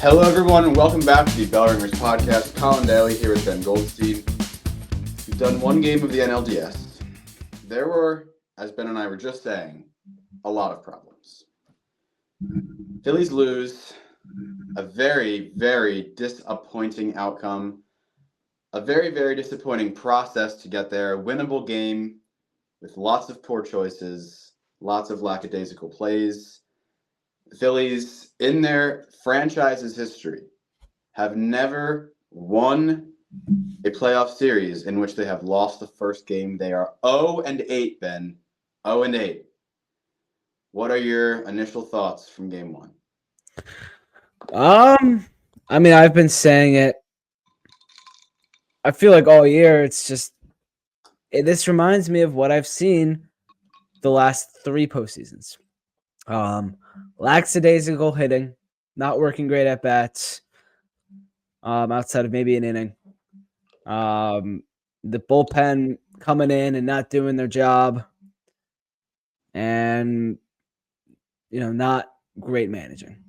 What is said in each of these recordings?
Hello, everyone, and welcome back to the Bell Ringers podcast. Colin Daly here with Ben Goldstein. We've done one game of the NLDS. There were, as Ben and I were just saying, a lot of problems. Phillies lose, a very, very disappointing outcome, a very, very disappointing process to get there, a winnable game with lots of poor choices, lots of lackadaisical plays. The Phillies, in their franchise's history, have never won a playoff series in which they have lost the first game. They are 0-8, Ben. 0-8. What are your initial thoughts from game one? I've been saying it. I feel like all year this reminds me of what I've seen the last three postseasons. Lackadaisical hitting, not working great at bats, outside of maybe an inning. The bullpen coming in and not doing their job, and not great managing.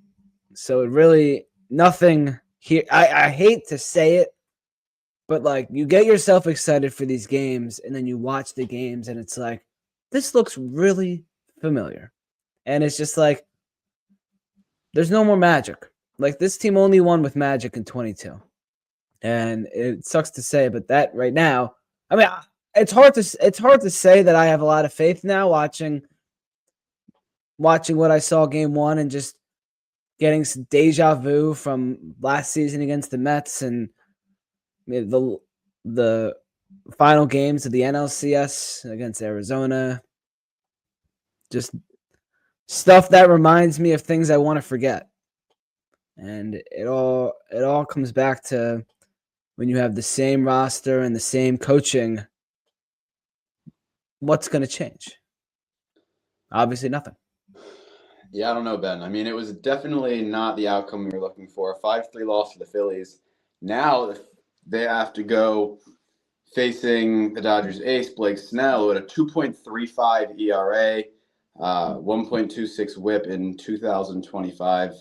So it really nothing here. I hate to say it, but like you get yourself excited for these games, and then you watch the games, and it's like this looks really familiar, and it's just like there's no more magic. Like this team only won with magic in 22. And it sucks to say, but that right now, it's hard to say that I have a lot of faith now watching what I saw game one and just getting some deja vu from last season against the Mets and the final games of the NLCS against Arizona. Just stuff that reminds me of things I want to forget. And it all comes back to when you have the same roster and the same coaching, what's going to change? Obviously nothing. Yeah, I don't know, Ben. I mean, it was definitely not the outcome we were looking for. A 5-3 loss for the Phillies. Now they have to go facing the Dodgers ace, Blake Snell, at a 2.35 ERA, 1.26 whip in 2025.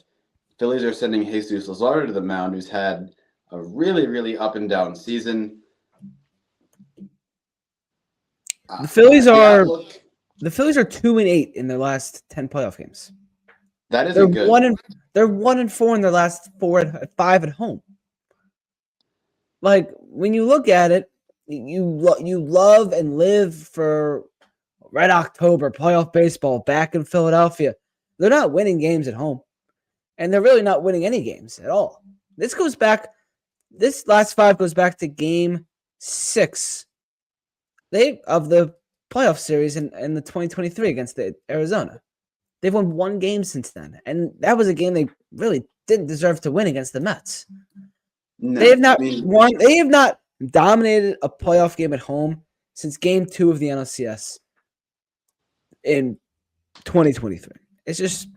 Phillies are sending Jesus Luzardo to the mound, who's had a really, really up and down season. The Phillies are 2-8 in their last 10 playoff games. That isn't good. They're 1-4 in their last 5 at home. Like when you look at it, you love and live for Red October playoff baseball back in Philadelphia. They're not winning games at home, and they're really not winning any games at all. This last 5 goes back to game 6 of the playoff series in the 2023 against Arizona. They've won 1 game since then, and that was a game they really didn't deserve to win against the Mets. No, they have not won. They have not dominated a playoff game at home since game 2 of the NLCS in 2023. It's just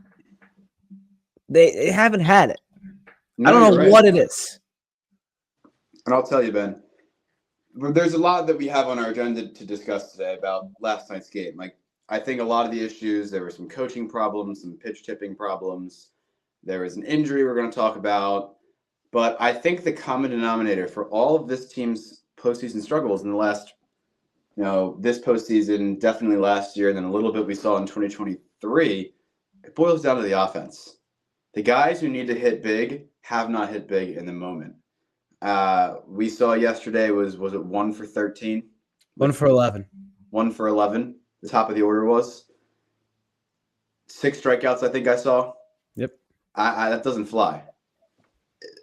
they haven't had it. I don't know what it is. And I'll tell you, Ben, there's a lot that we have on our agenda to discuss today about last night's game. Like, I think a lot of the issues, there were some coaching problems, some pitch tipping problems. There was an injury we're going to talk about. But I think the common denominator for all of this team's postseason struggles in the last, this postseason, definitely last year, and then a little bit we saw in 2023, it boils down to the offense. The guys who need to hit big have not hit big in the moment. We saw yesterday was it 1 for 13? 1 for 11. 1 for 11. The top of the order was 6 strikeouts. I think I saw. Yep. That doesn't fly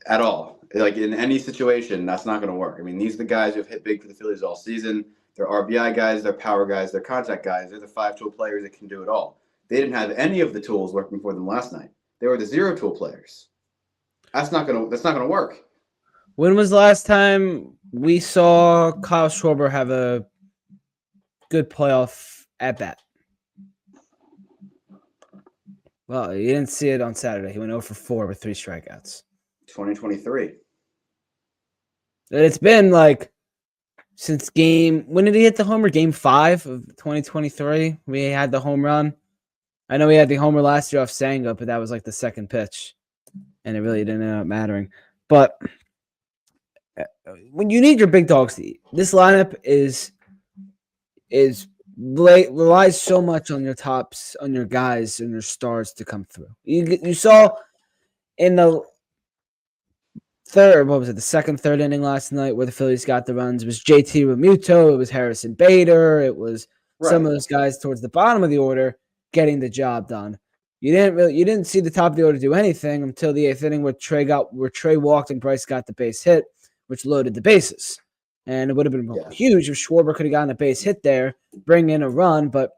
at all. Like in any situation, that's not going to work. I mean, these are the guys who have hit big for the Phillies all season. They're RBI guys, they're power guys, they're contact guys. They're the 5-tool players that can do it all. They didn't have any of the tools working for them last night. They were the 0-tool players. That's not gonna work. When was the last time we saw Kyle Schwarber have a good playoff at bat? Well, you didn't see it on Saturday. He went 0 for 4 with 3 strikeouts. 2023. It's been like since when did he hit the homer? Game 5 of 2023. We had the home run. I know he had the homer last year off Senga, but that was like the second pitch. and it really didn't end up mattering. But when you need your big dogs to eat, this lineup relies so much on your tops, on your guys, and your stars to come through. You saw in the the second, third inning last night where the Phillies got the runs. It was JT Realmuto, it was Harrison Bader, it was some of those guys towards the bottom of the order getting the job done. You didn't see the top of the order do anything until the eighth inning where Trey walked and Bryce got the base hit, which loaded the bases. And it would have been huge if Schwarber could have gotten a base hit there, bring in a run, but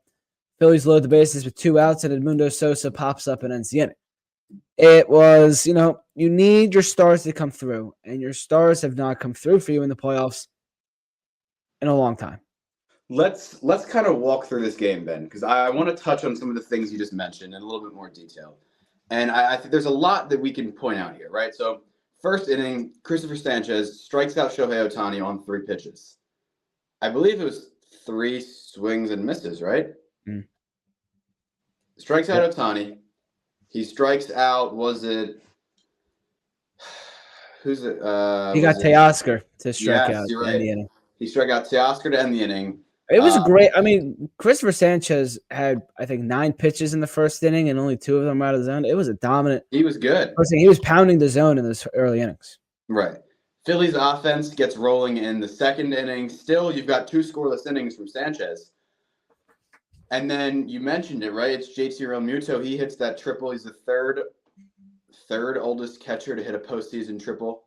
Phillies load the bases with 2 outs and Edmundo Sosa pops up and ends the inning. It was, you need your stars to come through, and your stars have not come through for you in the playoffs in a long time. Let's kind of walk through this game, Ben, because I want to touch on some of the things you just mentioned in a little bit more detail. And I think there's a lot that we can point out here, right? So first inning, Christopher Sanchez strikes out Shohei Ohtani on 3 pitches. I believe it was 3 swings and misses, right? Mm. Strikes out Ohtani. He strikes out, who's it? He got Teoscar to strike out. You're right. He struck out Teoscar to end the inning. It was great. I mean, Christopher Sanchez had, I think, 9 pitches in the first inning, and only 2 of them were out of the zone. It was a dominant. He was good. He was pounding the zone in those early innings. Right. Phillies offense gets rolling in the second inning. Still, you've got 2 scoreless innings from Sanchez. And then you mentioned it, right? It's JT Realmuto. He hits that triple. He's the third oldest catcher to hit a postseason triple.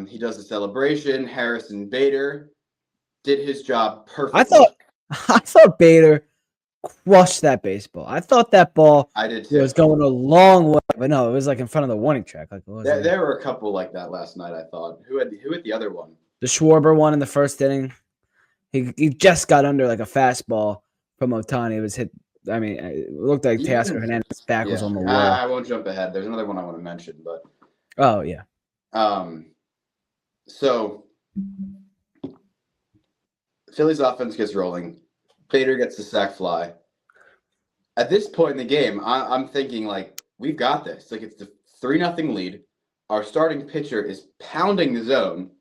He does the celebration. Harrison Bader did his job perfectly. I thought Bader crushed that baseball. I thought that ball was going a long way, but no, it was like in front of the warning track. There were a couple like that last night, I thought. Who had the other one? The Schwarber one in the first inning. He just got under like a fastball from Ohtani. It was hit. I mean, it looked like Teoscar Hernandez's back was on the wall. I won't jump ahead. There's another one I want to mention, but oh yeah. So Phillies offense gets rolling. Bader gets the sac fly. At this point in the game, I'm thinking like we've got this. Like it's the 3-0 lead. Our starting pitcher is pounding the zone,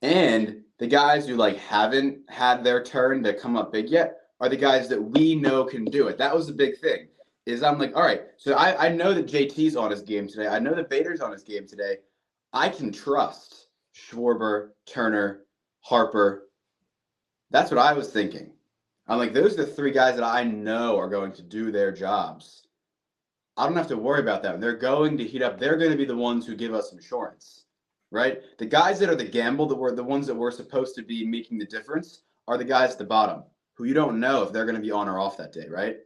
and the guys who like haven't had their turn to come up big yet are the guys that we know can do it. That was the big thing. Is I'm like, all right, so I know that JT's on his game today. I know that Bader's on his game today. I can trust Schwarber, Turner, Harper. That's what I was thinking. I'm like, those are the 3 guys that I know are going to do their jobs. I don't have to worry about them. They're going to heat up. They're going to be the ones who give us insurance, right? The guys that are the gamble, that were the ones that we're supposed to be making the difference, are the guys at the bottom who you don't know if they're going to be on or off that day, right?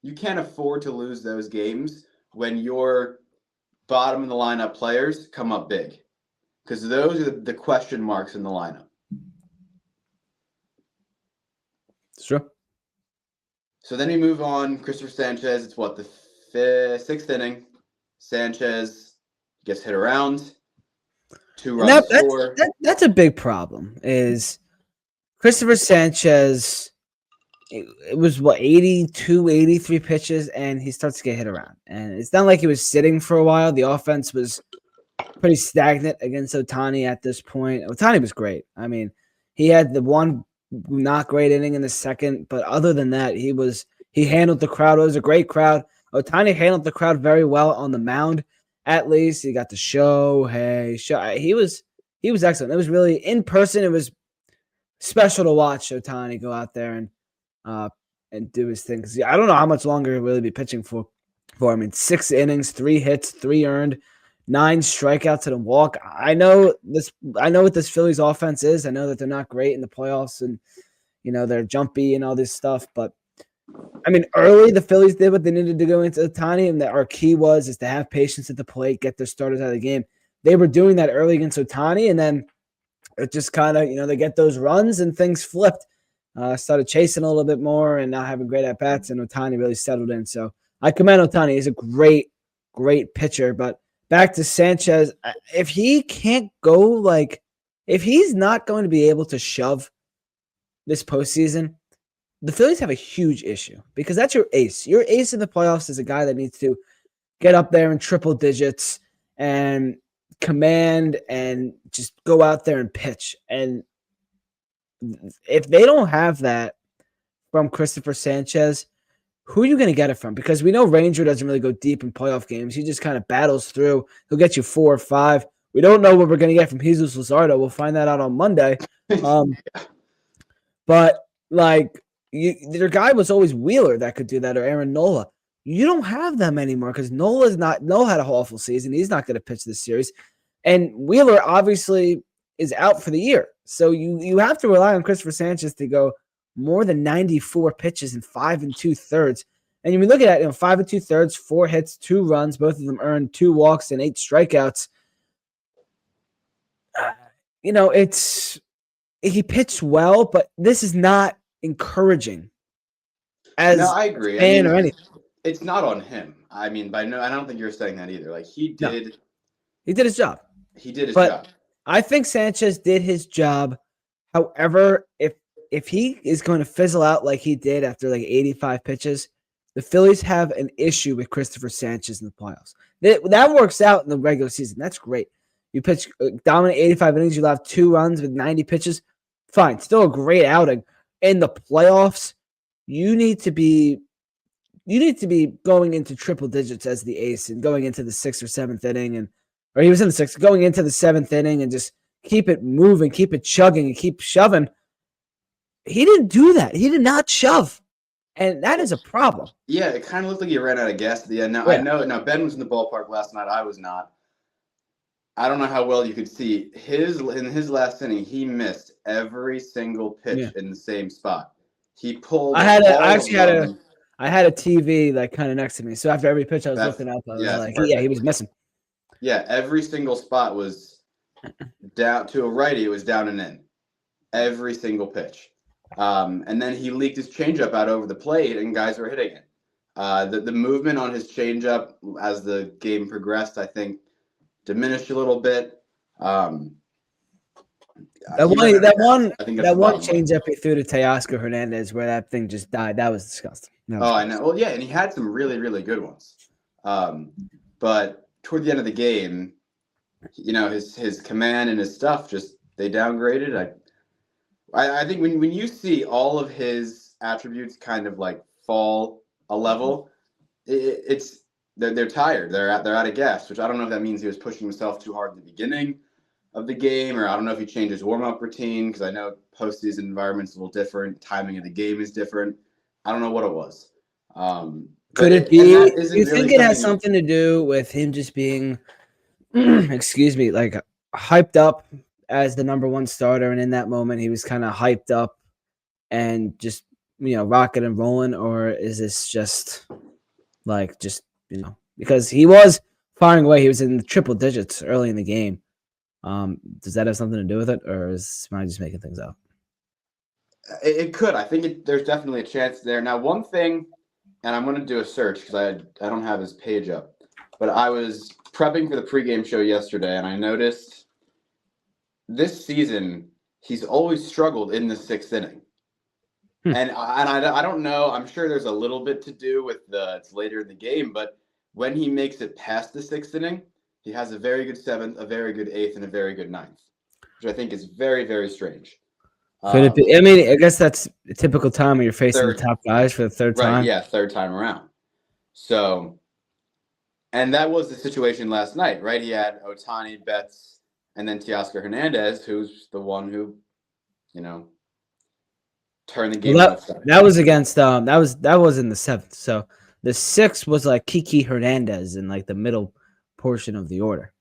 You can't afford to lose those games when your bottom of the lineup players come up big, because those are the question marks in the lineup. Sure. So then we move on. Christopher Sanchez, it's what, the 6th inning. Sanchez gets hit around. 2 runs score. That's a big problem. Is Christopher Sanchez, it was 82, 83 pitches, and he starts to get hit around. And it's not like he was sitting for a while. The offense was pretty stagnant against Ohtani at this point. Ohtani was great. I mean, he had the one not great inning in the second, but other than that, he handled the crowd. It was a great crowd. Ohtani handled the crowd very well on the mound. At least he got the show. He was excellent. It was really in person. It was special to watch Ohtani go out there and do his thing. Because I don't know how much longer he'll really be pitching for. I mean, 6 innings, 3 hits, 3 earned, 9 strikeouts and a walk. I know what this Phillies offense is. I know that they're not great in the playoffs, and they're jumpy and all this stuff. But I mean, early the Phillies did what they needed to go into Ohtani, and that our key is to have patience at the plate, get their starters out of the game. They were doing that early against Ohtani, and then it just kind of they get those runs and things flipped. Started chasing a little bit more and not having great at bats, and Ohtani really settled in. So I commend Ohtani. He's a great, great pitcher, but. Back to Sanchez, if he can't go, if he's not going to be able to shove this postseason, the Phillies have a huge issue because that's your ace. Your ace in the playoffs is a guy that needs to get up there in triple digits and command and just go out there and pitch. And if they don't have that from Christopher Sanchez, who are you going to get it from? Because we know Ranger doesn't really go deep in playoff games. He just kind of battles through. He'll get you 4 or 5. We don't know what we're going to get from Jesus Luzardo. We'll find that out on Monday. But like their guy was always Wheeler that could do that, or Aaron Nola. You don't have them anymore because Nola had an awful season. He's not going to pitch this series. And Wheeler obviously is out for the year. So you have to rely on Christopher Sanchez to go more than 94 pitches in 5 2/3. And you look at it, 5 2/3, 4 hits, 2 runs, both of them earned 2 walks and 8 strikeouts. He pitched well, but this is not encouraging. No, I agree. Or anything. It's not on him. I don't think you're saying that either. Like he did his job. He did his job. I think Sanchez did his job. However, if he is going to fizzle out like he did after like 85 pitches, the Phillies have an issue with Christopher Sanchez in the playoffs. That works out in the regular season. That's great. You pitch dominant 85 innings, you'll have 2 runs with 90 pitches. Fine. Still a great outing. In the playoffs, you need to be going into triple digits as the ace and going into the 6th or 7th inning, or he was in the 6th, going into the 7th inning and just keep it moving, keep it chugging, and keep shoving. He didn't do that. He did not shove. And that is a problem. Yeah, it kind of looked like he ran out of gas at the end. Now, I know. Now, Ben was in the ballpark last night. I was not. I don't know how well you could see. In his last inning, he missed every single pitch in the same spot. He pulled. I had a TV like kind of next to me. So after every pitch I was looking up, I was like, perfect. He was missing. Yeah, every single spot was down to a righty. It was down and in. Every single pitch. And then he leaked his changeup out over the plate, and guys were hitting it. The movement on his changeup as the game progressed, I think, diminished a little bit. That one changeup he threw to Teoscar Hernandez where that thing just died. That was disgusting. I know. Well, yeah, and he had some really, really good ones. But toward the end of the game, his command and his stuff they downgraded. I think when you see all of his attributes kind of like fall a level, they're tired. They're out of gas, which I don't know if that means he was pushing himself too hard at the beginning of the game, or I don't know if he changed his warm-up routine, because I know postseason environment's a little different. Timing of the game is different. I don't know what it was. Could it be? Do you think it has something to do with him just being, excuse me, like hyped up as the number 1 starter, and in that moment he was kind of hyped up and just rocking and rolling, or is this just because he was firing away, he was in the triple digits early in the game. Does that have something to do with it, or am I just making things up? It could. I think there's definitely a chance there. Now, one thing, and I'm going to do a search because I don't have his page up, but I was prepping for the pregame show yesterday, and I noticed this season he's always struggled in the 6th inning. And I don't know. I'm sure there's a little bit to do with it's later in the game, but when he makes it past the 6th inning, he has a very good 7th, a very good 8th, and a very good 9th, which I think is very, very strange. Could it be? I mean, I guess that's a typical time when you're facing the top guys for the third time. Right, yeah, third time around. So, and that was the situation last night, right? He had Ohtani, Betts, and then Teoscar Hernandez, who's the one who, turned the game outside. That was against that was in the 7th. So the 6th was like Kiki Hernandez in like the middle portion of the order,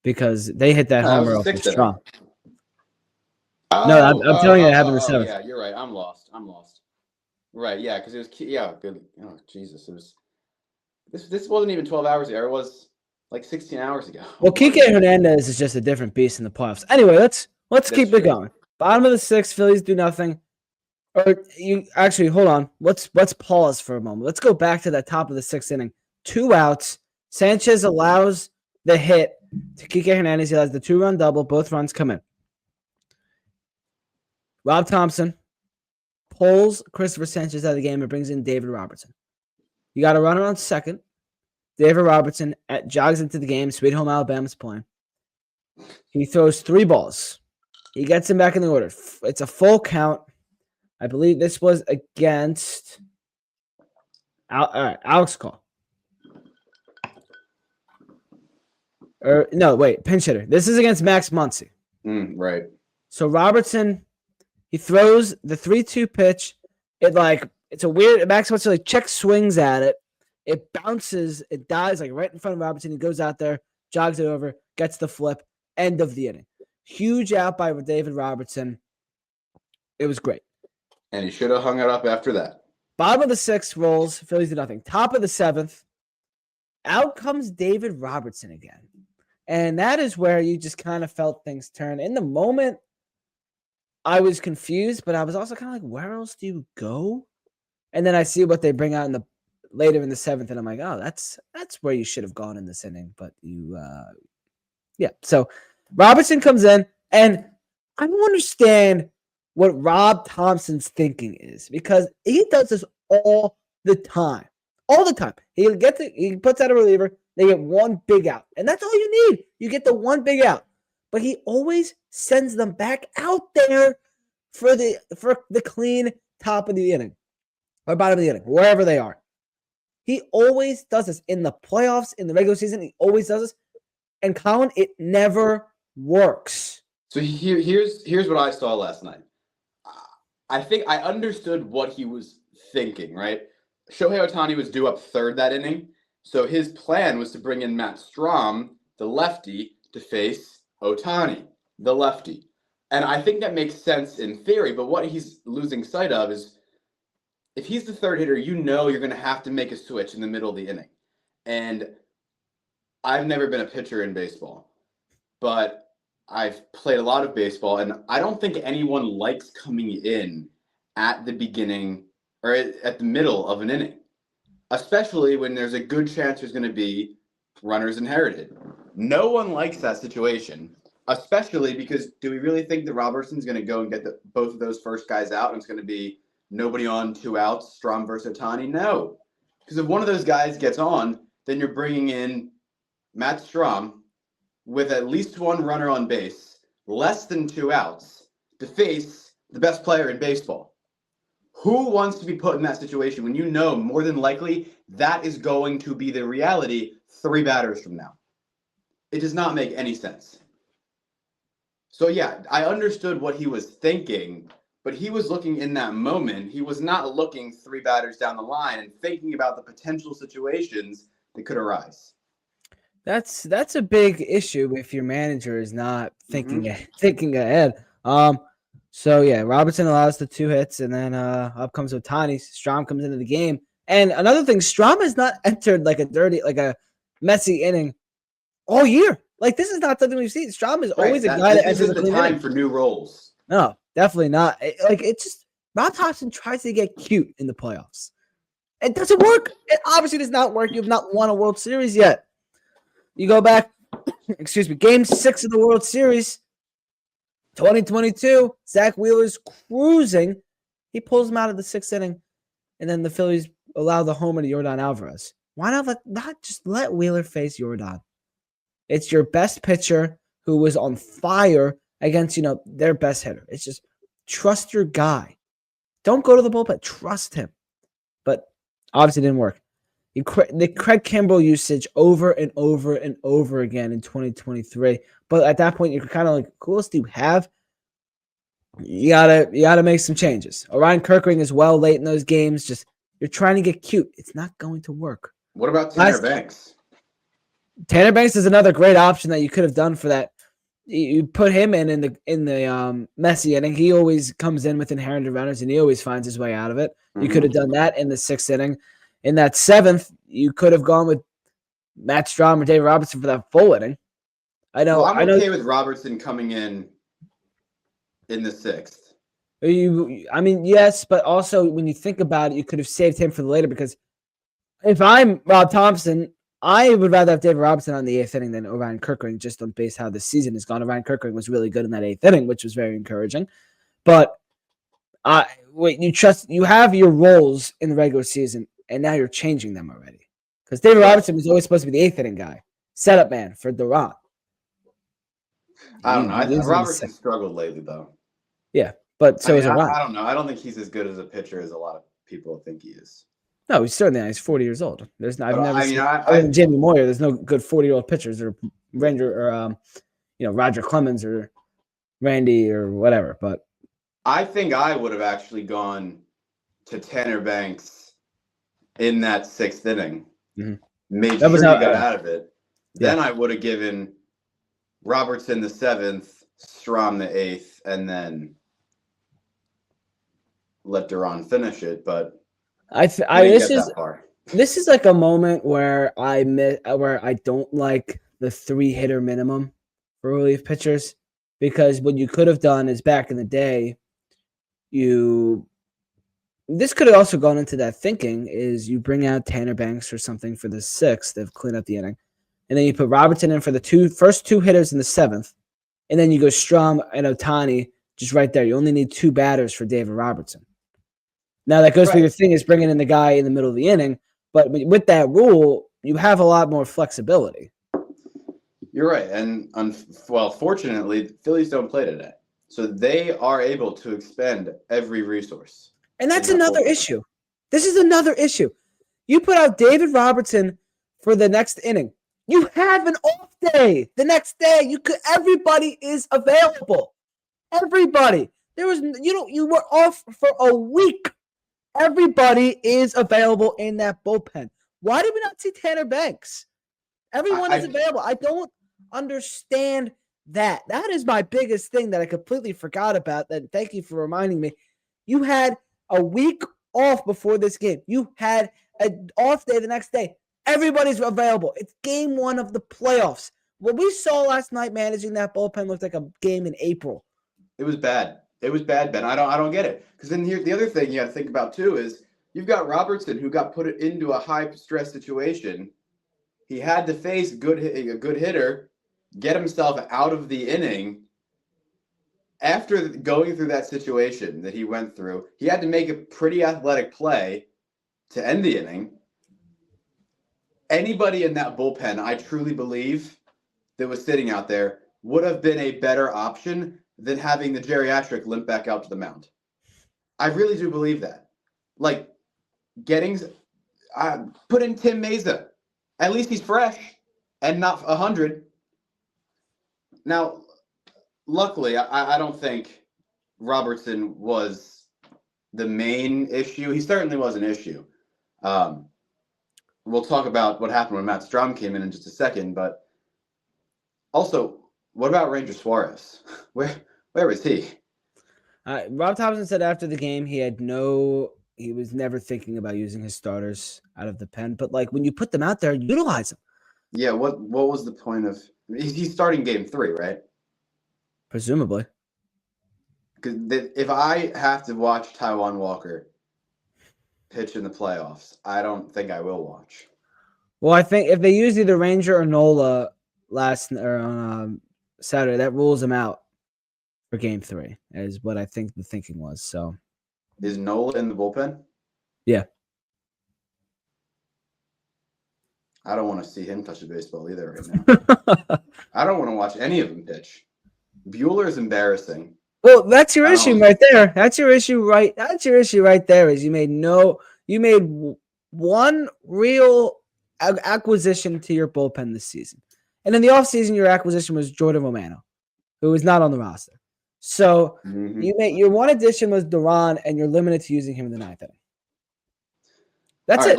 because they hit that homer off strong. I'm telling you, it happened in the 7th. Yeah, you're right. I'm lost. Right, yeah, because it was good. Oh, Jesus, it was. This wasn't even 12 hours ago. It was like 16 hours ago. Well, Kike Hernandez is just a different beast in the playoffs. Anyway, let's keep it going. Bottom of the 6th, Phillies do nothing. Or you actually hold on. Let's pause for a moment. Let's go back to that top of the 6th inning. 2 outs. Sanchez allows the hit to Kike Hernandez. He has the 2-run double. Both runs come in. Rob Thompson pulls Christopher Sanchez out of the game and brings in David Robertson. You got a runner on second. David Robertson jogs into the game. Sweet Home Alabama's playing. He throws 3 balls. He gets him back in the order. It's a full count. I believe this was against Alex Call. No, wait, pinch hitter. This is against Max Muncy. Right. So Robertson, he throws the 3-2 pitch. It's a weird. Max Muncy check swings at it. It bounces. It dies right in front of Robertson. He goes out there, jogs it over, gets the flip. End of the inning. Huge out by David Robertson. It was great. And he should have hung it up after that. Bottom of the 6th rolls. Phillies do nothing. Top of the 7th. Out comes David Robertson again. And that is where you just kind of felt things turn. In the moment, I was confused, but I was also kind of where else do you go? And then I see what they bring out later in the 7th, and I'm like, oh, that's where you should have gone in this inning. But yeah. So Robertson comes in, and I don't understand what Rob Thompson's thinking is, because he does this all the time. All the time. He puts out a reliever, they get 1 big out. And that's all you need. You get the 1 big out. But he always sends them back out there for the clean top of the inning. Or bottom of the inning, wherever they are. He always does this. In the playoffs, in the regular season, he always does this. And Colin, it never works. So here's what I saw last night. I think I understood what he was thinking, right? Shohei Ohtani was due up 3rd that inning. So his plan was to bring in Matt Strahm, the lefty, to face Ohtani, the lefty. And I think that makes sense in theory, but what he's losing sight of is if he's the 3rd hitter, you're going to have to make a switch in the middle of the inning. And I've never been a pitcher in baseball, but I've played a lot of baseball, and I don't think anyone likes coming in at the beginning or at the middle of an inning, especially when there's a good chance there's going to be runners inherited. No one likes that situation, especially because do we really think that Robertson's going to go and get both of those first guys out and it's going to be nobody on, 2 outs, Strahm versus Ohtani? No. Because if one of those guys gets on, then you're bringing in Matt Strahm with at least 1 runner on base, less than 2 outs, to face the best player in baseball. Who wants to be put in that situation when you know more than likely that is going to be the reality 3 batters from now? It does not make any sense. So yeah, I understood what he was thinking, but he was looking in that moment. He was not looking 3 batters down the line and thinking about the potential situations that could arise. That's a big issue if your manager is not thinking ahead. So yeah, Robertson allows the 2 hits, and then up comes Ohtani. Strahm comes into the game, and another thing, Strahm has not entered a messy inning all year. This is not something we've seen. Strahm is always a guy that enters the time for new roles. No, definitely not. Rob Thompson tries to get cute in the playoffs. It doesn't work. It obviously does not work. You have not won a World Series yet. You go back, Game 6 of the World Series, 2022, Zach Wheeler's cruising. He pulls him out of the 6th inning, and then the Phillies allow the homer to Yordan Alvarez. Why not just let Wheeler face Yordan? It's your best pitcher who was on fire against, their best hitter. It's just trust your guy. Don't go to the bullpen. Trust him. But obviously it didn't work. The Craig Kimbrell usage over and over and over again in 2023. But at that point, you're kind of who else do you have? You gotta make some changes. Orion Kirkring as well late in those games. Just you're trying to get cute. It's not going to work. What about Tanner Banks? Tanner Banks is another great option that you could have done for that. You put him in the messy inning. He always comes in with inherited runners, and he always finds his way out of it. You could have done that in the 6th inning. In that 7th, you could have gone with Matt Strahm or David Robertson for that full inning. I'm okay with Robertson coming in the 6th. Yes, but also when you think about it, you could have saved him for the later, because if I'm Rob Thompson, I would rather have David Robertson on the 8th inning than Orion Kirkring, just on base how the season has gone. Orion Kirkring was really good in that 8th inning, which was very encouraging. But you have your roles in the regular season, and now you're changing them already. Because David Right. Robertson was always supposed to be the 8th inning guy, setup man for Durant. I don't know. He lives in the Robertson 6th. struggled lately, though. Yeah, but so is I Durant. don't know. I don't think he's as good as a pitcher as a lot of people think he is. No, he's certainly not. He's 40 years old. I've But never I mean, seen other I than Jamie Moyer. There's no good 40-year-old pitchers or Ranger or Roger Clemens or Randy or whatever. But I think I would have actually gone to Tanner Banks in that 6th inning, made that was sure how he got out of it. Yeah. Then I would have given Robertson the 7th, Strahm the 8th, and then let Duran finish it. But we didn't get that far. This is like a moment where I don't like the 3-hitter minimum for relief pitchers, because what you could have done is back in the day, this could have also gone into that thinking is you bring out Tanner Banks or something for the 6th to clean up the inning, and then you put Robertson in for the first two hitters in the 7th, and then you go Strahm and Ohtani just right there. You only need 2 batters for David Robertson. Now that goes for your thing is bringing in the guy in the middle of the inning, but with that rule, you have a lot more flexibility. You're right, and fortunately, the Phillies don't play today, so they are able to expend every resource. And that's another issue. This is another issue. You put out David Robertson for the next inning. You have an off day the next day. Everybody is available. Everybody. You were off for a week. Everybody is available in that bullpen. Why did we not see Tanner Banks? Everyone is available. I don't understand that. That is my biggest thing that I completely forgot about. That thank you for reminding me. You had a week off before this game. You had an off day the next day. Everybody's available. It's game 1 of the playoffs. What we saw last night managing that bullpen looked like a game in April. It was bad. It was bad, Ben. I don't get it. Because then here, the other thing you got to think about too is you've got Robertson who got put into a high stress situation. He had to face a good hitter, get himself out of the inning. After going through that situation that he went through, he had to make a pretty athletic play to end the inning. Anybody in that bullpen, I truly believe, that was sitting out there would have been a better option than having the geriatric limp back out to the mound. I really do believe that. Like, put in Tim Mesa. At least he's fresh and not 100. Now, luckily, I don't think Robertson was the main issue. He certainly was an issue. We'll talk about what happened when Matt Strahm came in just a second, but also, what about Ranger Suarez? Where was he? Rob Thompson said after the game he was never thinking about using his starters out of the pen, but like when you put them out there, utilize them. Yeah, what was the point of he's starting game 3, right? Presumably. Because if I have to watch Taijuan Walker pitch in the playoffs, I don't think I will watch. Well, I think if they use either Ranger or Nola on Saturday, that rules him out for game 3, is what I think the thinking was. So, is Nola in the bullpen? Yeah. I don't want to see him touch a baseball either right now. I don't want to watch any of them pitch. Bueller's embarrassing. Well, that's your issue right there. That's your issue right there is you made one real acquisition to your bullpen this season. And in the offseason, your acquisition was Jordan Romano, who is not on the roster. So your one addition was Duran, and you're limited to using him in the 9th inning. That's it.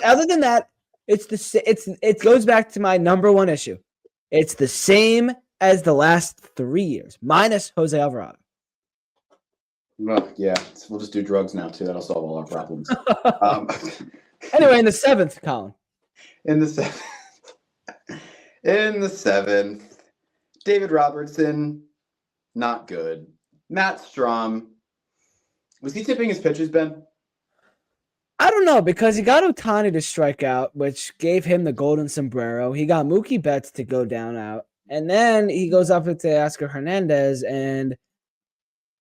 Other than that, it goes back to my number one issue. It's the same as the last 3 years, minus Jose Alvarado. Well, yeah, we'll just do drugs now too. That'll solve all our problems. Anyway, in the 7th, Colin. In the 7th, David Robertson, not good. Matt Strahm, was he tipping his pitches, Ben? I don't know, because he got Ohtani to strike out, which gave him the golden sombrero. He got Mookie Betts to go down out. And then he goes up to Oscar Hernandez, and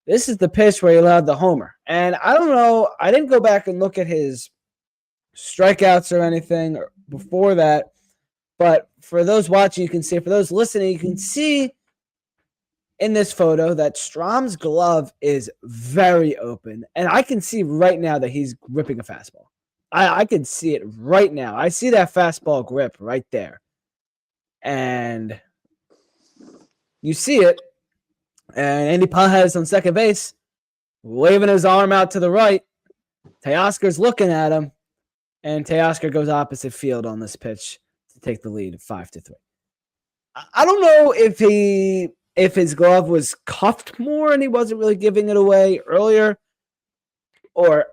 this is the pitch where he allowed the homer. And I don't know. I didn't go back and look at his strikeouts or anything, before that. But for those watching, you can see. For those listening, you can see in this photo that Strom's glove is very open. And I can see right now that he's gripping a fastball. I can see it right now. I see that fastball grip right there. And you see it. And Andy Pages on second base, waving his arm out to the right. Teoscar's looking at him. And Teoscar goes opposite field on this pitch to take the lead 5-3. I don't know if his glove was cuffed more and he wasn't really giving it away earlier, or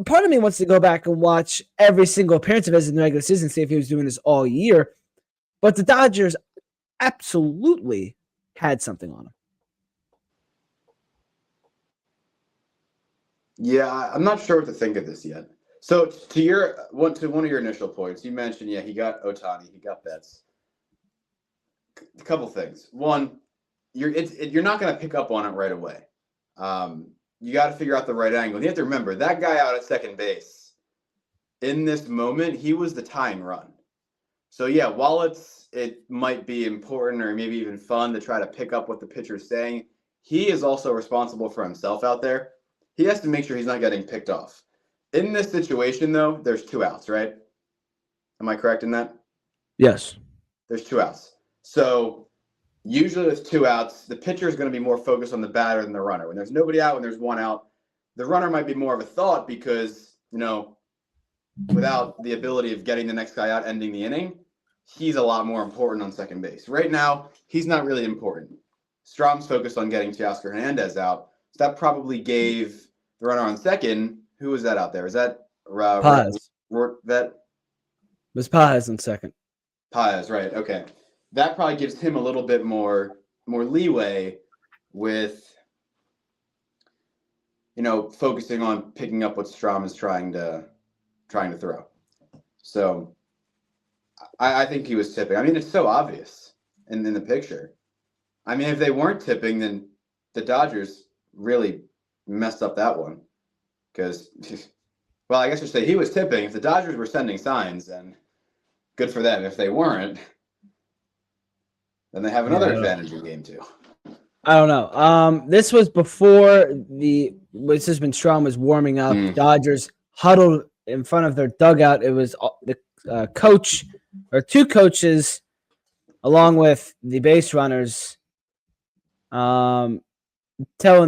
part of me wants to go back and watch every single appearance of his in the regular season, see if he was doing this all year. But the Dodgers absolutely had something on him. Yeah, I'm not sure what to think of this yet. So to one of your initial points, you mentioned, he got Ohtani, he got Betts. A couple things. One, you're not going to pick up on it right away. You got to figure out the right angle. You have to remember that guy out at second base. In this moment, he was the tying run. So yeah, while it might be important or maybe even fun to try to pick up what the pitcher's saying, he is also responsible for himself out there. He has to make sure he's not getting picked off. In this situation, though, there's 2 outs, right? Am I correct in that? Yes. There's 2 outs. So usually with 2 outs, the pitcher is going to be more focused on the batter than the runner. When there's nobody out, when there's 1 out, the runner might be more of a thought because, without the ability of getting the next guy out, ending the inning, he's a lot more important on second base. Right now, he's not really important. Strom's focused on getting Teoscar Hernandez out. So that probably gave the runner on second. Who was that out there? Is that Pages? That was Pages on second. Pages, right? Okay, that probably gives him a little bit more leeway with focusing on picking up what Strom is trying to throw. So I think he was tipping. I mean, it's so obvious in the picture. I mean, if they weren't tipping, then the Dodgers really messed up that one. Because, well, I guess you'd say he was tipping. If the Dodgers were sending signs, then good for them. If they weren't, then they have another advantage in game 2. I don't know. This was before which has been Strom was warming up. Dodgers huddled in front of their dugout. It was the coach or 2 coaches along with the base runners telling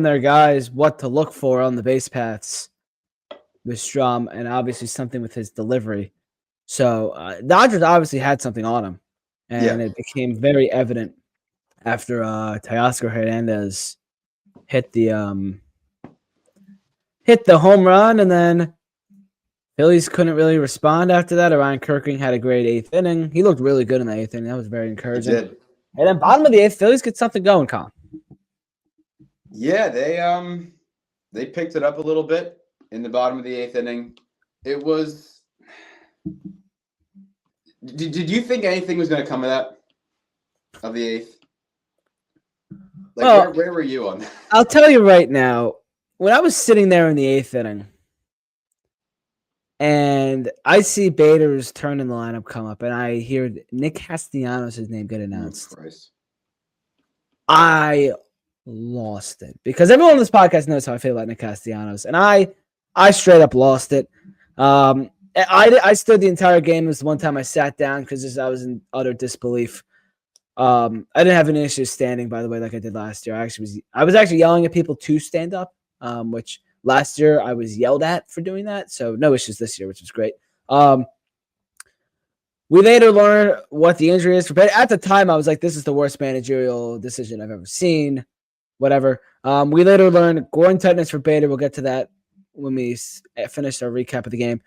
their guys what to look for on the base paths with Strom, and obviously something with his delivery. So Dodgers obviously had something on him, and it became very evident after Teoscar Hernandez hit the home run, and then Phillies couldn't really respond after that. Orion Kirkring had a great 8th inning. He looked really good in the 8th inning. That was very encouraging. He did. And then bottom of the 8th, Phillies get something going, Colin. Yeah, they picked it up a little bit in the bottom of the 8th inning. It was. Did you think anything was going to come of that? Of the 8th? Where were you on that? I'll tell you right now, when I was sitting there in the 8th inning, and I see Bader's turn in the lineup come up, and I hear Nick Castellanos' name get announced. Oh, Christ. I lost it because everyone on this podcast knows how I feel about Nick Castellanos, and I straight up lost it. I stood the entire game. It was the one time I sat down because I was in utter disbelief. I didn't have any issues standing, by the way, like I did last year. I was actually yelling at people to stand up, which last year I was yelled at for doing that. So no issues this year, which was great. We later learned what the injury is for Bader. At the time, I was like, this is the worst managerial decision I've ever seen. Whatever. We later learned groin tightness for Bader. We'll get to that when we finish our recap of the game.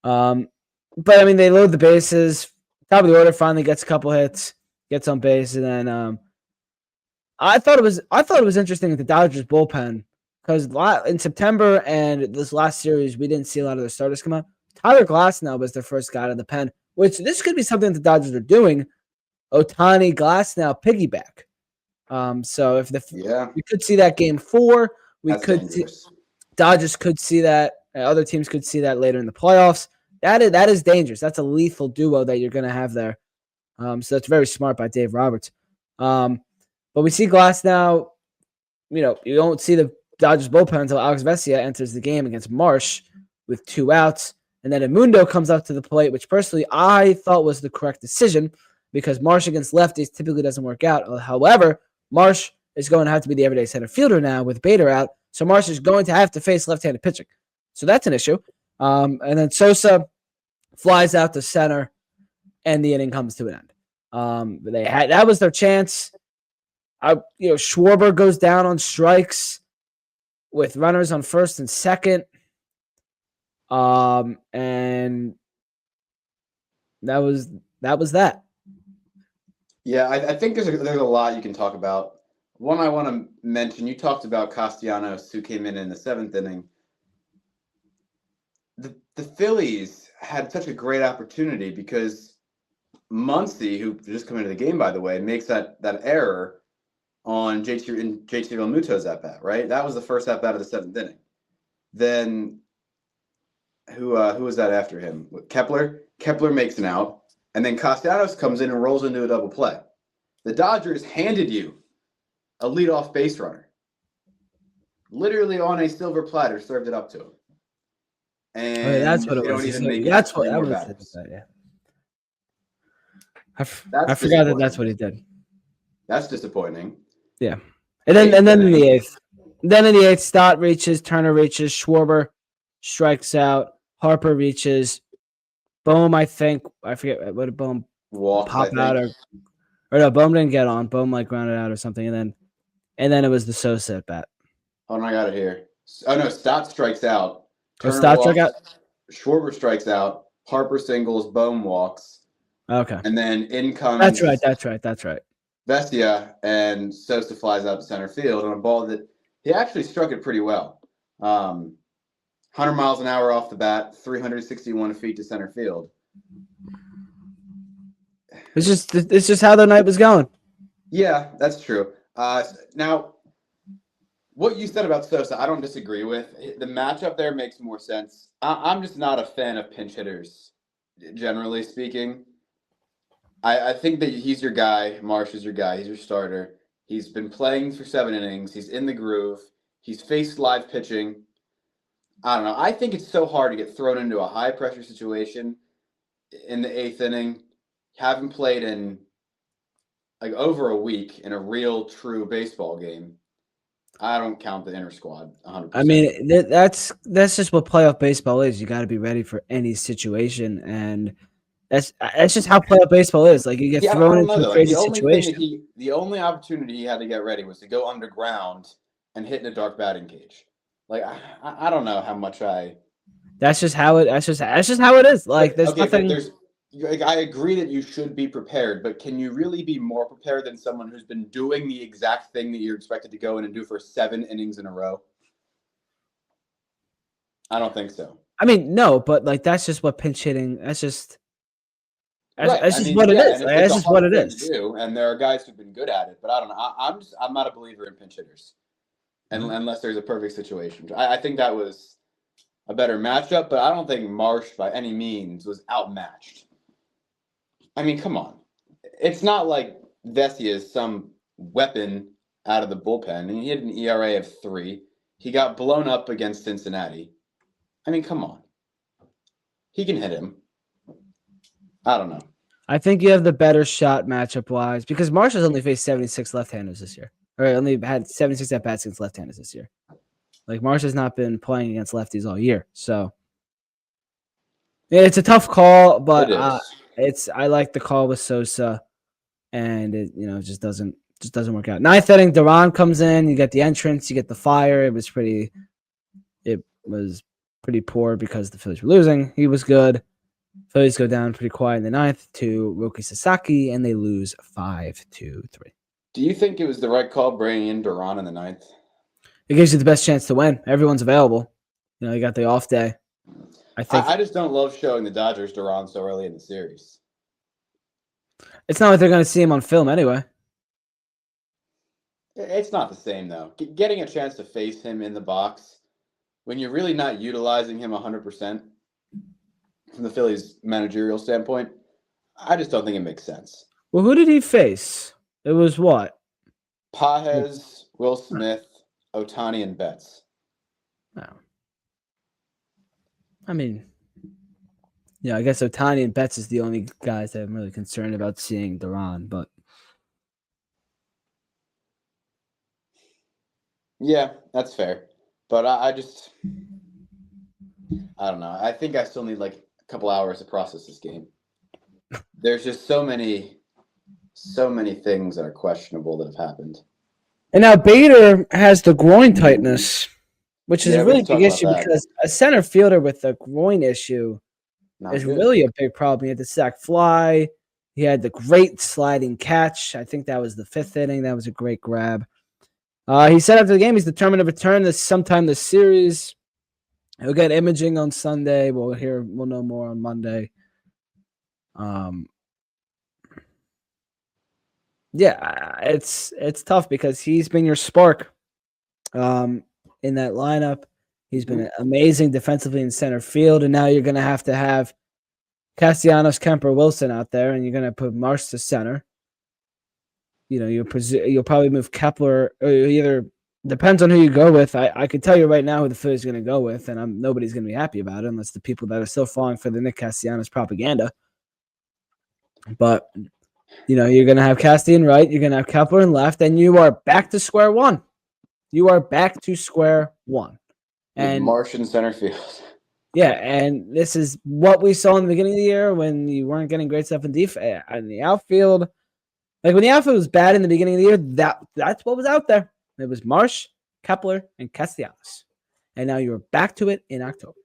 But I mean, they load the bases. Top of the order finally gets a couple hits, gets on base, and then I thought it was interesting at the Dodgers bullpen because in September and this last series we didn't see a lot of their starters come out. Tyler Glasnow was their first guy out of the pen, which this could be something the Dodgers are doing. Ohtani Glasnow piggyback. So if we could see that game 4, Dodgers could see that. Other teams could see that later in the playoffs. that is dangerous. That's a lethal duo that you're going to have there. So that's very smart by Dave Roberts. But we see Glass now. You don't see the Dodgers bullpen until Alex Vesia enters the game against Marsh with 2 outs. And then Edmundo comes up to the plate, which personally I thought was the correct decision because Marsh against lefties typically doesn't work out. However, Marsh is going to have to be the everyday center fielder now with Bader out. So Marsh is going to have to face left-handed pitching. So that's an issue. And then Sosa flies out to center, and the inning comes to an end. That was their chance. Schwarber goes down on strikes with runners on first and second. And that was that. Yeah, I think there's a lot you can talk about. One I want to mention, you talked about Castellanos, who came in the 7th inning. The Phillies had such a great opportunity because Muncy, who just come into the game, by the way, makes that error on JT Realmuto's at-bat, right? That was the first at-bat of the 7th inning. Then who was that after him? Kepler? Kepler makes an out, and then Castellanos comes in and rolls into a double play. The Dodgers handed you a leadoff base runner. Literally on a silver platter, served it up to him. And that's what it was. Don't even make it that's what three that more was. batters. Yeah. I forgot that's what he did. That's disappointing. Yeah. And then in the 8th. Then in the 8th, Stott reaches, Turner reaches, Schwarber strikes out, Harper reaches, Bohm, I think, I forget what did Bohm Walks, pop out or no, Bohm didn't get on. Bohm grounded out or something, and then it was the Sosa at bat. Hold on, I got it here. Oh no, Stott strikes out. Stott struck out. Schwarber strikes out. Harper singles. Bohm walks. Okay. And then in comes. That's right. Vesia, and Sosa flies out to center field on a ball that he actually struck it pretty well. 100 miles an hour off the bat, 361 feet to center field. It's just how the night was going. Yeah, that's true. Now, what you said about Sosa, I don't disagree with. The matchup there makes more sense. I'm just not a fan of pinch hitters, generally speaking. I think that he's your guy. Marsh is your guy. He's your starter. He's been playing for 7 innings. He's in the groove. He's faced live pitching. I don't know. I think it's so hard to get thrown into a high-pressure situation in the 8th inning. Haven't played in over a week in a real, true baseball game. I don't count the inner squad 100%. I mean, that's just what playoff baseball is. You got to be ready for any situation, and that's just how playoff baseball is. Like you get thrown into a crazy situation. The only opportunity he had to get ready was to go underground and hit in a dark batting cage. Like I don't know how much I. That's just how it. That's just how it is. Like there's nothing. I agree that you should be prepared, but can you really be more prepared than someone who's been doing the exact thing that you're expected to go in and do for 7 innings in a row? I don't think so. I mean, no, but that's just what pinch hitting. That's just. That's just what it is. That's just what it is. And there are guys who've been good at it, but I don't know. I'm not a believer in pinch hitters, unless there's a perfect situation. I think that was a better matchup, but I don't think Marsh by any means was outmatched. I mean, come on. It's not like Vesia is some weapon out of the bullpen. I mean, he had an ERA of 3. He got blown up against Cincinnati. I mean, come on. He can hit him. I don't know. I think you have the better shot matchup-wise because Marsh has only faced 76 left-handers this year. Or only had 76 at-bats against left-handers this year. Like, Marsh has not been playing against lefties all year. So, yeah, it's a tough call, but I like the call with Sosa, and it just doesn't work out. 9th inning, Duran comes in. You get the entrance, you get the fire. It was pretty poor because the Phillies were losing. He was good. Phillies go down pretty quiet in the 9th to Roki Sasaki, and they lose 5-3. Do you think it was the right call bringing in Duran in the 9th? It gives you the best chance to win. Everyone's available. You got the off day. I just don't love showing the Dodgers Duran so early in the series. It's not like they're going to see him on film anyway. It's not the same, though. Getting a chance to face him in the box when you're really not utilizing him 100%. from the Phillies managerial standpoint, I just don't think it makes sense. Well, who did he face? It was what? Pages, Will Smith, Ohtani, and Betts. Oh. I mean, yeah, I guess Ohtani and Betts is the only guys that I'm really concerned about seeing Duran, but yeah, that's fair. But I don't know. I think I still need like a couple hours to process this game. There's just so many things that are questionable that have happened. And now Bader has the groin tightness, which is a we really can talk big about issue that. because a center fielder with a groin issue is really a big problem. He had the sac fly. He had the great sliding catch. I think that was the 5th inning. That was a great grab. He said after the game he's determined to return sometime this series. He'll get imaging on Sunday. We'll know more on Monday. Yeah, it's tough because he's been your spark in that lineup. He's been amazing defensively in center field, and now you're going to have Castellanos, Kemper, Wilson out there, and you're going to put Marsh to center. You know, you'll probably move Kepler, or either depends on who you go with. I can tell you right now who the Phillies are going to go with, and nobody's going to be happy about it unless the people that are still falling for the Nick Castellanos propaganda. But you know, you're going to have Casty in right, you're going to have Kepler in left, and you are back to square one. You are back to square one. And Marsh in center field. Yeah, and this is what we saw in the beginning of the year when you weren't getting great stuff in the outfield. Like when the outfield was bad in the beginning of the year, that's what was out there. It was Marsh, Kepler, and Castellanos. And now you're back to it in October.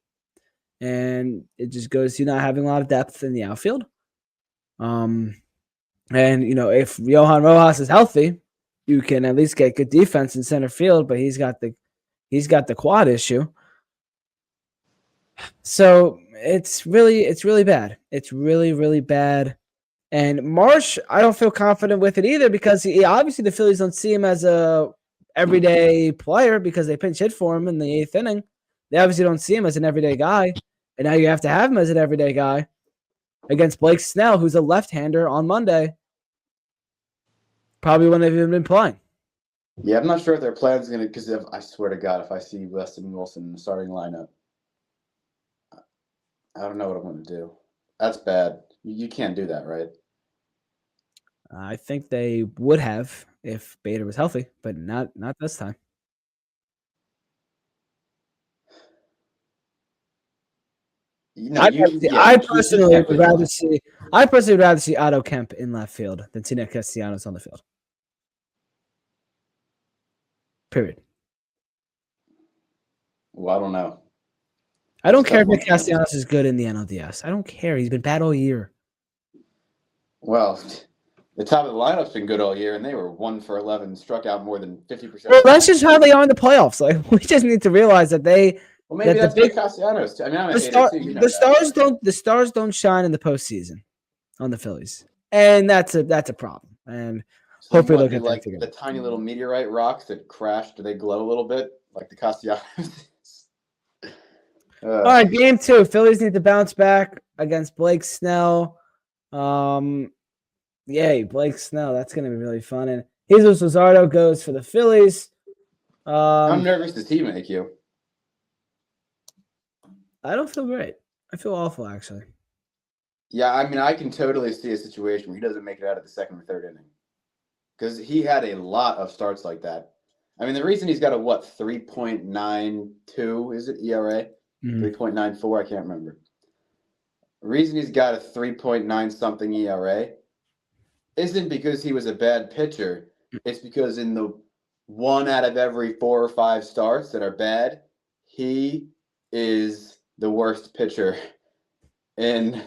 And it just goes to not having a lot of depth in the outfield. And you know, if Johan Rojas is healthy, you can at least get good defense in center field, but he's got the quad issue. So it's really bad. It's really, really bad. And Marsh, I don't feel confident with it either because obviously the Phillies don't see him as a everyday player because they pinch hit for him in the 8th inning. They obviously don't see him as an everyday guy. And now you have to have him as an everyday guy against Blake Snell, who's a left-hander on Monday. Probably wouldn't have even been playing. Yeah, I'm not sure if their plan's going to, because I swear to God, if I see Weston Wilson in the starting lineup, I don't know what I'm going to do. That's bad. You can't do that, right? I think they would have if Bader was healthy, but not this time. I personally would rather see Otto Kemp in left field than see Nick Castellanos on the field. Period. Well, I don't know. I don't care if Nick Castellanos is good in the NLDS. I don't care. He's been bad all year. Well, the top of the lineup's been good all year, and they were 1 for 11, struck out more than 50%. Well, that's just how they are in the playoffs. Like we just need to realize that they. Well, maybe that's the Castellanos. I mean, I'm a hater too. You know the stars don't shine in the postseason on the Phillies, and that's a problem. And so hopefully they'll get like the tiny little meteorite rocks that crashed. Do they glow a little bit like the Castellanos? All right, game 2. Phillies need to bounce back against Blake Snell. Yay, Blake Snell. That's going to be really fun. And Jesus Luzardo goes for the Phillies. How nervous does he make you? I don't feel great. I feel awful, actually. Yeah, I mean, I can totally see a situation where he doesn't make it out of the 2nd or 3rd inning. Because he had a lot of starts like that. I mean, the reason he's got a, 3.92, is it, ERA? 3.94, I can't remember. The reason he's got a 3.9-something ERA isn't because he was a bad pitcher. It's because in the 1 out of every 4 or 5 starts that are bad, he is the worst pitcher in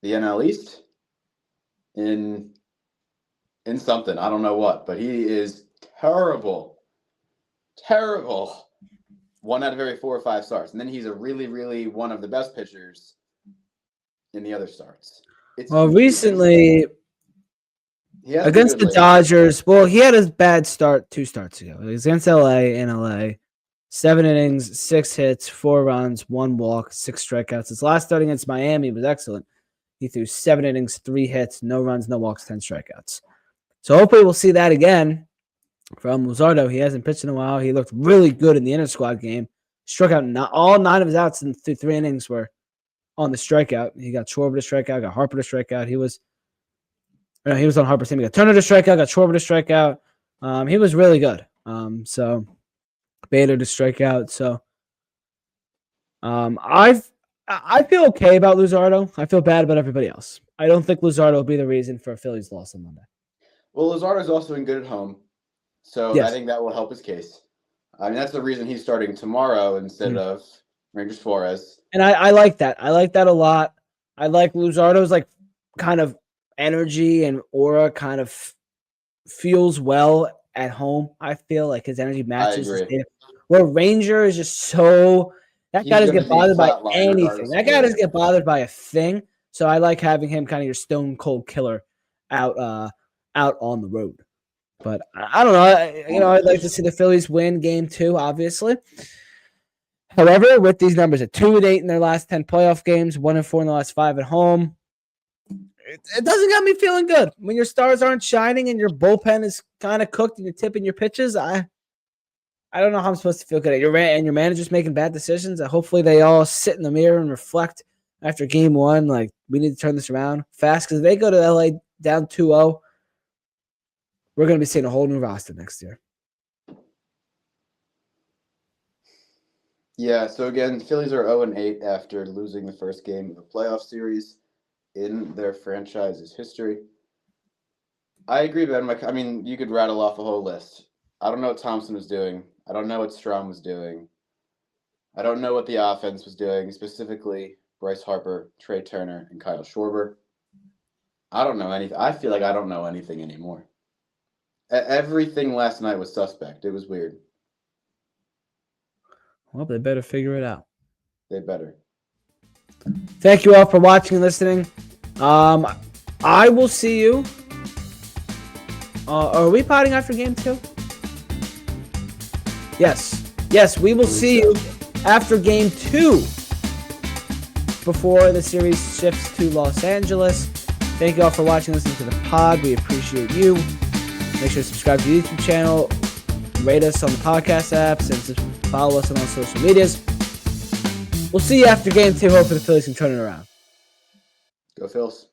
the NL East. In something, I don't know what, but he is terrible. 1 out of every 4 or 5 starts. And then he's a really, really one of the best pitchers in the other starts. Recently, against the Dodgers, he had a bad start 2 starts ago. It was against LA in LA. 7 innings, 6 hits, 4 runs, 1 walk, 6 strikeouts. His last start against Miami was excellent. He threw 7 innings, 3 hits, no runs, no walks, 10 strikeouts. So hopefully we'll see that again from Luzardo. He hasn't pitched in a while. He looked really good in the inter-squad game. Struck out all 9 of his outs in 3 innings were on the strikeout. He got Schwarber to strike out, got Harper to strike out. He was on Harper's team. He got Turner to strike out, got Schwarber to strike out. He was really good. So Bader to strike out. So I feel okay about Luzardo. I feel bad about everybody else. I don't think Luzardo will be the reason for a Phillies loss on Monday. Well, Luzardo's also in good at home, so Yes. I think that will help his case. I mean, that's the reason he's starting tomorrow instead of Rangers Suarez. And I like that. I like that a lot. I like Luzardo's like kind of energy and aura kind of feels well at home. I feel like his energy matches. Where Ranger is just so that guy doesn't get bothered by anything. That guy doesn't get bothered by a thing. So I like having him kind of your stone cold killer out on the road. But I don't know. I'd like to see the Phillies win game 2, obviously. However, with these numbers at 2-8 in their last 10 playoff games, 1-4 in the last 5 at home, it doesn't got me feeling good. When your stars aren't shining and your bullpen is kind of cooked and you're tipping your pitches, I don't know how I'm supposed to feel good. And your manager's making bad decisions. Hopefully they all sit in the mirror and reflect after game 1. Like, we need to turn this around fast because if they go to LA down 2-0, we're going to be seeing a whole new roster next year. Yeah, so again, Phillies are 0-8 after losing the first game of the playoff series in their franchise's history. I agree, Ben. I mean, you could rattle off a whole list. I don't know what Thompson was doing. I don't know what Strom was doing. I don't know what the offense was doing, specifically Bryce Harper, Trey Turner, and Kyle Schwarber. I don't know anything. I feel like I don't know anything anymore. Everything last night was suspect. It was weird. Well, they better figure it out. They better. Thank you all for watching and listening. I will see you. Are we potting after game 2? Yes, we will see you after game 2 before the series shifts to Los Angeles. Thank you all for watching and listening to the pod. We appreciate you. Make sure to subscribe to the YouTube channel, rate us on the podcast apps, and follow us on all social medias. We'll see you after game 2. Hopefully the Phillies can turn it around. Go Phils.